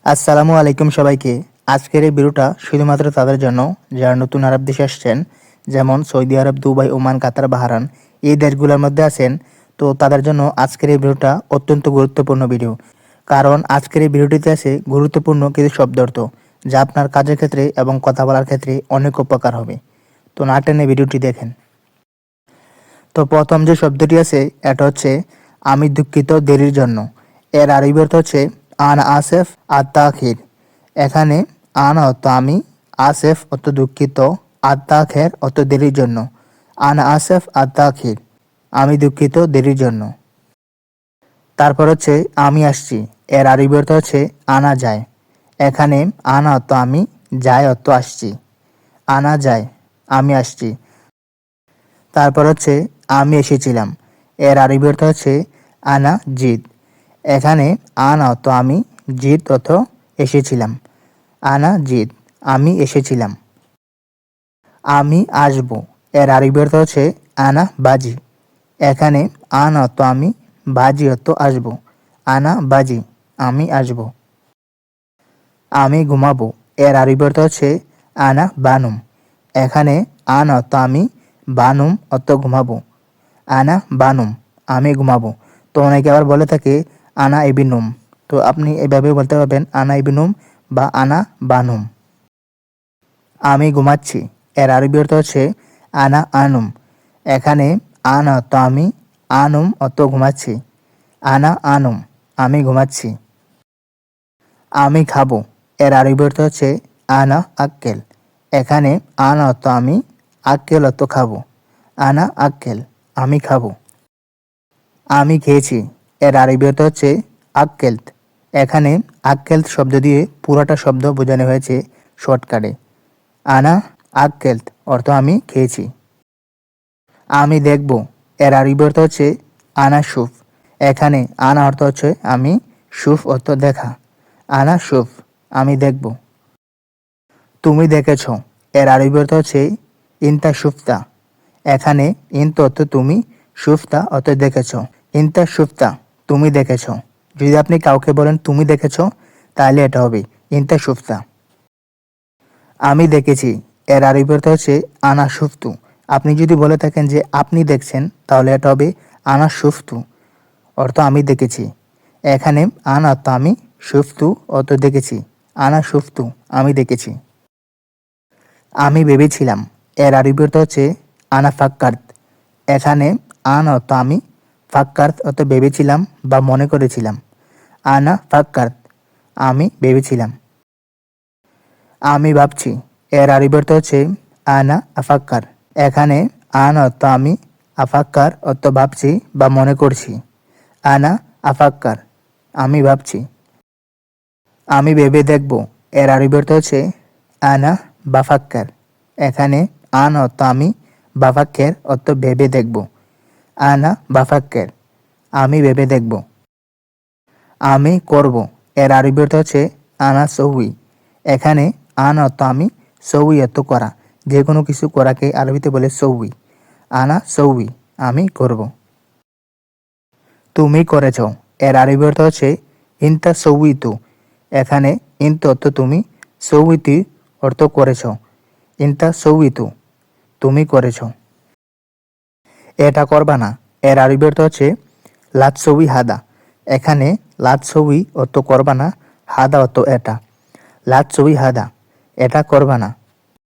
আসসালামু আলাইকুম সবাইকে। আজকের এই ভিডিওটা শুধুমাত্র তাদের জন্য যারা নতুন আরব দেশে আসছেন, যেমন সৌদি আরব, দুবাই, ওমান, কাতার, বাহরাইন এই দেশগুলোর মধ্যে আছেন। তো তাদের জন্য আজকের এই ভিডিওটা অত্যন্ত গুরুত্বপূর্ণ ভিডিও। কারণ আজকের এই ভিডিওটিতে আছে গুরুত্বপূর্ণ কিছু শব্দার্থ যা আপনার কাজের ক্ষেত্রে এবং কথা বলার ক্ষেত্রে অনেক উপকার হবে। তো না টেনে ভিডিওটি দেখেন। তো প্রথম যে শব্দটি আছে এটা হচ্ছে আমি দুঃখিত দেরির জন্য। এর আরবি অর্থ হচ্ছে আনা আসেফ আত্তাখির। এখানে আনা অর্থ আমি, আসেফ অর্থ দুঃখিত, আত্তাখের অর্থ দেরির জন্য। আনা আসেফ আত্তাখির, আমি দুঃখিত দেরির জন্য। তারপর হচ্ছে আমি আসছি। এর আরবি অর্থ হচ্ছে আনা যায়। এখানে আনা অর্থ আমি, যায় অর্থ আসছি। আনা যায়, আমি আসছি। তারপর হচ্ছে আমি এসেছিলাম। এর আরবি অর্থ হচ্ছে আনা জিদ। এখানে আনা অর্থ আমি, জিদ অর্থ এসেছিলাম। আনা জিদ, আমি এসেছিলাম। আমি আসব। এর আরবি অর্থ হচ্ছে আনা বাজি। এখানে আনা অর্থ আমি, বাজি অর্থ আসব। আনা বাজি, আমি আসব। আমি ঘুমাবো। এর আরবি অর্থ হচ্ছে আনা বানুম। এখানে আনা অর্থ আমি, বানুম অর্থ ঘুমাবো। আনা বানুম, আমি ঘুমাবো। তো অনেকে আবার বলে থাকে আনা ইবিনুম। তো আপনি এভাবে বলতে পারবেন আনা ইবিনুম বা আনা বানুম। আমি ঘুমাচ্ছি। এর আরবি অর্থ হচ্ছে আনা আনুম। এখানে আনা অর্থ আমি, আনুম অর্থ ঘুমাচ্ছি। আনা আনুম, আমি ঘুমাচ্ছি। আমি খাবো। এর আরবি অর্থ হচ্ছে আনা আক্কেল। এখানে আনা অর্থ আমি, আক্কেল অর্থ খাবো। আনা আক্কেল, আমি খাবো। আমি খেয়েছি। এর আরবি অর্থ হচ্ছে আক্কেলত। এখানে আক্কেলত শব্দ দিয়ে পুরোটা শব্দ বোঝানো হয়েছে শর্টকাটে। আনা আক্কেলত অর্থ আমি খেয়েছি। আমি দেখব। এর আরবি অর্থ হচ্ছে আনা শুফ। এখানে আনা অর্থ হচ্ছে আমি, শুফ অর্থ দেখা। আনা শুফ, আমি দেখব। তুমি দেখেছ। এর আরবি অর্থ হচ্ছে ইনতা শুফতা। এখানে ইন্ত অর্থ তুমি, শুফতা অর্থ দেখেছ। ইনতা শুফতা, তুমি দেখেছ। যদি আপনি কাউকে বলেন তুমি দেখেছ, তাহলে এটা হবে ইনতা শুফতা। আমি দেখেছি। এর আরবি অর্থ হচ্ছে আনা শুফতু। আপনি যদি বলে থাকেন যে আপনি দেখছেন, তাহলে এটা হবে আনা শুফতু, অর্থ আমি দেখেছি। এখানে আনা অর্থ আমি, শুফতু অর্থ দেখেছি। আনা শুফতু, আমি দেখেছি। আমি ভেবেছিলাম। এর আরবি অর্থ হচ্ছে আনা ফাক্কার্ত। এখানে আনা অর্থ আমি, ফাক্কার্ত অর্থ ভেবেছিলাম বা মনে করেছিলাম। আনা ফাক্কার্ত, আমি ভেবেছিলাম। আমি ভাবছি। এর আরবি অর্থ হচ্ছে আনা আফাক্কার। এখানে আনা অর্থ আমি, আফাক্কার অর্থ ভাবছি বা মনে করছি। আনা আফাক্কার, আমি ভাবছি। আমি ভেবে দেখব। এর আরবি অর্থ হচ্ছে আনা বাফাক্কার। এখানে আনা অর্থ আমি, বাফাক্কের অর্থ ভেবে দেখব। আনা বাফাক্কের, আমি ভেবে দেখব। আমি করব। এর আরবি অর্থ হচ্ছে আনা সৌই। এখানে আনা অর্থ আমি, সৌই অর্থ করা। যে কোনো কিছু করাকে আরবিতে বলে সৌই। আনা সৌই, আমি করব। তুমি করেছ। এর আরবি অর্থ হচ্ছে ইনতা সৌইতু। এখানে ইন্ত অর্থ তুমি, সৌইতি অর্থ করেছ। ইনতা সৌইতু, তুমি করেছ। এটা করবা না। এর আরবি অর্থ হচ্ছে লাতসৌই হাদা। এখানে লাতসৌই অর্থ করবা না, হাদা অর্থ এটা। লাতসৌই হাদা, এটা করবা না।